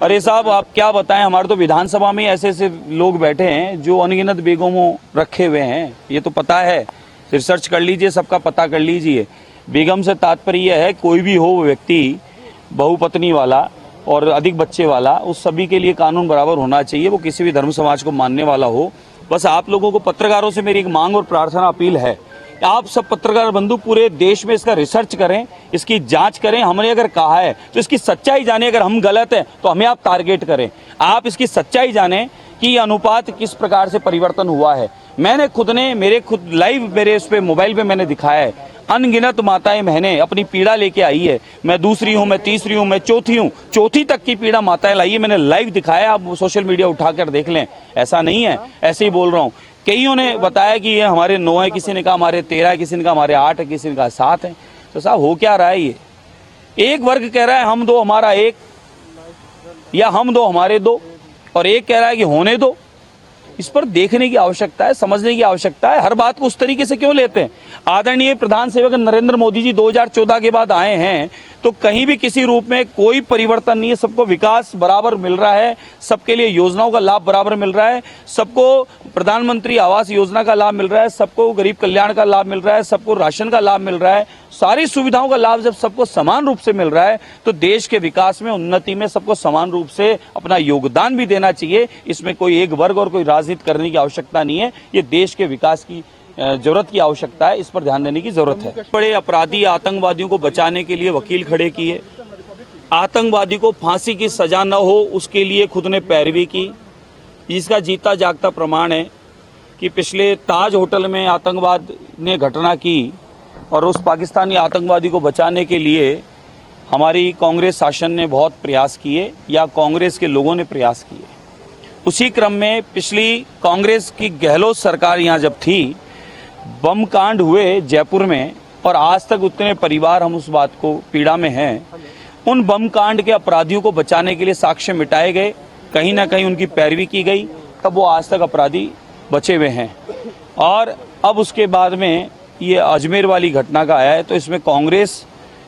अरे साहब, आप क्या बताएं, हमारे तो विधानसभा में ऐसे ऐसे लोग बैठे हैं जो अनगिनत बेगमों रखे हुए हैं। ये तो पता है, रिसर्च कर लीजिए, सबका पता कर लीजिए। बेगम से तात्पर्य यह है कोई भी हो व्यक्ति बहुपत्नी वाला और अधिक बच्चे वाला, उस सभी के लिए कानून बराबर होना चाहिए, वो किसी भी धर्म समाज को मानने वाला हो। बस आप लोगों को, पत्रकारों से मेरी एक मांग और प्रार्थना अपील है, आप सब पत्रकार बंधु पूरे देश में इसका रिसर्च करें, इसकी जांच करें। हमने अगर कहा है तो इसकी सच्चाई जाने, अगर हम गलत हैं तो हमें आप टारगेट करें। आप इसकी सच्चाई जानें कि ये अनुपात किस प्रकार से परिवर्तन हुआ है। मैंने खुद लाइव मेरे उस पे मोबाइल पे मैंने दिखाया है, अनगिनत माताएं बहनें अपनी पीड़ा लेके आई है। मैं दूसरी हूं, मैं तीसरी हूं, मैं चौथी हूं, चौथी तक की पीड़ा माताएं लाई है। मैंने लाइव दिखाया, आप सोशल मीडिया उठाकर देख लें। ऐसा नहीं है, ऐसे ही बोल रहा हूं। कईयों ने बताया कि ये हमारे 9 है, किसी ने कहा हमारे 13 है, किसी ने कहा हमारे 8 है, किसी ने कहा 7 है। तो साहब हो क्या रहा है ये? एक वर्ग कह रहा है हम 2 हमारा 1, या हम 2 हमारे 2, और एक कह रहा है कि होने दो। इस पर देखने की आवश्यकता है, समझने की आवश्यकता है। हर बात को उस तरीके से क्यों लेते हैं? आदरणीय प्रधान सेवक नरेंद्र मोदी जी 2014 के बाद आए हैं तो कहीं भी किसी रूप में कोई परिवर्तन नहीं है। सबको विकास बराबर मिल रहा है, सबके लिए योजनाओं का लाभ बराबर मिल रहा है, सबको प्रधानमंत्री आवास योजना का लाभ मिल रहा है, सबको गरीब कल्याण का लाभ मिल रहा है, सबको राशन का लाभ मिल रहा है। सारी सुविधाओं का लाभ जब सबको समान रूप से मिल रहा है तो देश के विकास में, उन्नति में सबको समान रूप से अपना योगदान भी देना चाहिए। इसमें कोई एक वर्ग और कोई राजनीति करने की आवश्यकता नहीं है। ये देश के विकास की जरूरत की आवश्यकता है, इस पर ध्यान देने की जरूरत है। बड़े अपराधी आतंकवादियों को बचाने के लिए वकील खड़े किए, आतंकवादी को फांसी की सजा न हो उसके लिए खुद ने पैरवी की। इसका जीता जागता प्रमाण है कि पिछले ताज होटल में आतंकवाद ने घटना की और उस पाकिस्तानी आतंकवादी को बचाने के लिए हमारी कांग्रेस शासन ने बहुत प्रयास किए, या कांग्रेस के लोगों ने प्रयास किए। उसी क्रम में पिछली कांग्रेस की गहलोत सरकार यहाँ जब थी, बम कांड हुए जयपुर में, और आज तक उतने परिवार, हम उस बात को पीड़ा में हैं। उन बम कांड के अपराधियों को बचाने के लिए साक्ष्य मिटाए गए, कहीं ना कहीं उनकी पैरवी की गई, तब वो आज तक अपराधी बचे हुए हैं। और अब उसके बाद में ये अजमेर वाली घटना का आया है, तो इसमें कांग्रेस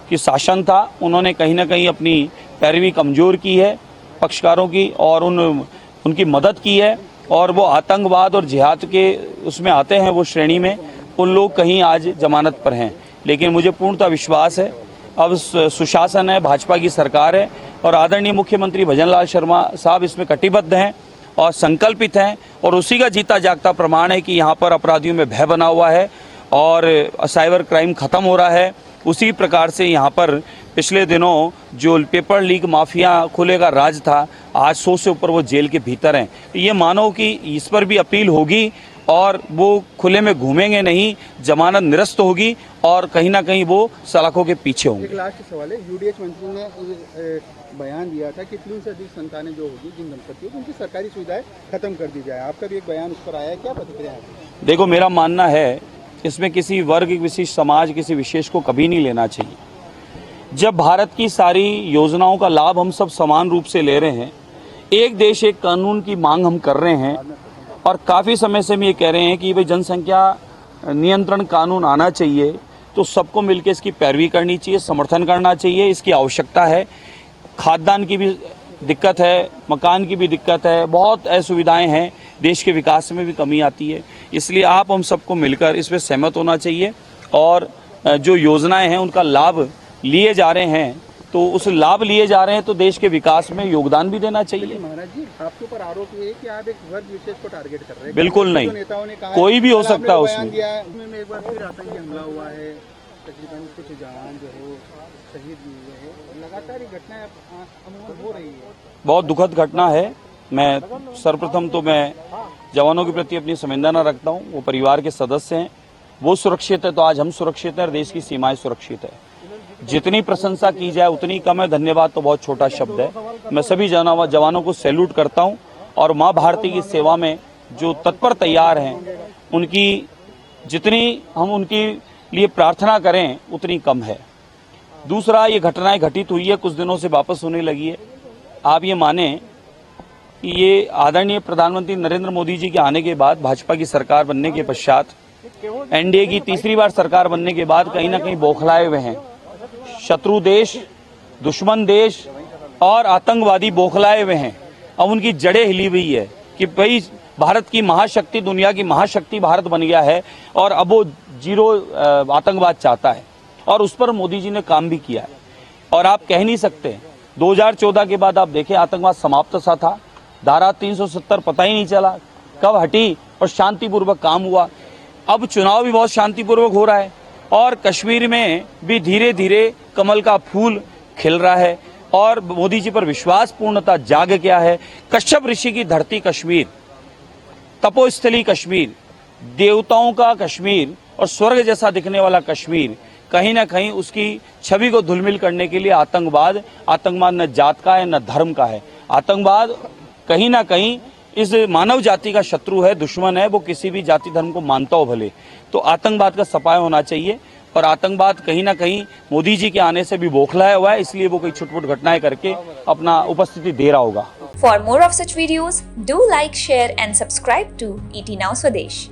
की शासन था, उन्होंने कहीं ना कहीं अपनी पैरवी कमजोर की है पक्षकारों की, और उनकी मदद की है। और वो आतंकवाद और जिहाद के उसमें आते हैं, वो श्रेणी में उन लोग कहीं आज जमानत पर हैं। लेकिन मुझे पूर्णतः विश्वास है, अब सुशासन है, भाजपा की सरकार है, और आदरणीय मुख्यमंत्री भजनलाल शर्मा साहब इसमें कटिबद्ध हैं और संकल्पित हैं। और उसी का जीता जागता प्रमाण है कि यहाँ पर अपराधियों में भय बना हुआ है और साइबर क्राइम खत्म हो रहा है। उसी प्रकार से यहाँ पर पिछले दिनों जो पेपर लीक माफिया खुले का राज था, आज 100 से ऊपर वो जेल के भीतर हैं। ये मानो कि इस पर भी अपील होगी और वो खुले में घूमेंगे नहीं, जमानत निरस्त होगी और कहीं ना कहीं वो सलाखों के पीछे होंगे। एक लास्ट सवाल है, यूडीएच मंत्री ने बयान दिया था कि 3 से अधिक संतानें जो होगी जिन दंपतियों को, उनकी सरकारी सुविधाएं खत्म कर दी जाए। आपका भी एक बयान उस पर आया है, क्या प्रतिक्रिया है? देखो, मेरा मानना है इसमें किसी वर्ग, किसी समाज, किसी विशेष को कभी नहीं लेना चाहिए। जब भारत की सारी योजनाओं का लाभ हम सब समान रूप से ले रहे हैं, एक देश एक कानून की मांग हम कर रहे हैं, और काफ़ी समय से हम ये कह रहे हैं कि भाई जनसंख्या नियंत्रण कानून आना चाहिए, तो सबको मिलकर इसकी पैरवी करनी चाहिए, समर्थन करना चाहिए। इसकी आवश्यकता है। खाद्यान्न की भी दिक्कत है, मकान की भी दिक्कत है, बहुत असुविधाएं हैं, देश के विकास में भी कमी आती है। इसलिए आप हम सबको मिलकर इस पर सहमत होना चाहिए, और जो योजनाएं हैं उनका लाभ लिए जा रहे हैं, तो उस लाभ लिए जा रहे हैं तो देश के विकास में योगदान भी देना चाहिए। महाराज जी, आपके ऊपर आरोप है कि आप एक वर्ग विशेष को टारगेट कर रहे हैं। बिल्कुल नहीं, नेताओं ने कहा कोई भी हो सकता है उसमें। एक बार फिर आतंकी हमला हुआ है, तकरीबन कुछ जवान जो है शहीद भी हुए हैं, लगातार ये घटनाएं हो रही है। बहुत दुखद घटना है। मैं सर्वप्रथम तो मैं जवानों के प्रति अपनी संवेदना रखता हूँ। वो परिवार के सदस्य हैं, वो सुरक्षित है तो आज हम सुरक्षित हैं और देश की सीमाएं सुरक्षित है। जितनी प्रशंसा की जाए उतनी कम है। धन्यवाद तो बहुत छोटा शब्द है। मैं सभी जवानों को सैल्यूट करता हूं, और मां भारती की सेवा में जो तत्पर तैयार हैं, उनकी जितनी हम उनकी लिए प्रार्थना करें उतनी कम है। दूसरा, ये घटनाएं घटित हुई है, कुछ दिनों से वापस होने लगी है। आप ये माने कि ये आदरणीय प्रधानमंत्री नरेंद्र मोदी जी के आने के बाद, भाजपा की सरकार बनने के पश्चात, एनडीए की तीसरी बार सरकार बनने के बाद कहीं ना कहीं बौखलाए हुए हैं। शत्रु देश, दुश्मन देश और आतंकवादी बौखलाए हुए हैं। अब उनकी जड़ें हिली हुई है कि भाई भारत की महाशक्ति, दुनिया की महाशक्ति भारत बन गया है और अब वो जीरो आतंकवाद चाहता है और उस पर मोदी जी ने काम भी किया है। और आप कह नहीं सकते 2014 के बाद आप देखें आतंकवाद समाप्त सा था, धारा 370 पता ही नहीं चला कब हटी और शांतिपूर्वक काम हुआ। अब चुनाव भी बहुत शांतिपूर्वक हो रहा है और कश्मीर में भी धीरे धीरे कमल का फूल खिल रहा है और मोदी जी पर विश्वास पूर्णता जाग गया है। कश्यप ऋषि की धरती कश्मीर, तपोस्थली कश्मीर, देवताओं का कश्मीर और स्वर्ग जैसा दिखने वाला कश्मीर, कहीं ना कहीं उसकी छवि को धूलमिल करने के लिए आतंकवाद न जात का है न धर्म का है। आतंकवाद कहीं ना कहीं इस मानव जाति का शत्रु है, दुश्मन है, वो किसी भी जाति धर्म को मानता हो भले। तो आतंकवाद का सफाया होना चाहिए और आतंकवाद कहीं ना कहीं मोदी जी के आने से भी बौखलाया हुआ है, इसलिए वो कोई छुटपुट घटनाएं करके अपना उपस्थिति दे रहा होगा। For more of such videos, do like, share and subscribe to ET Now Swadesh.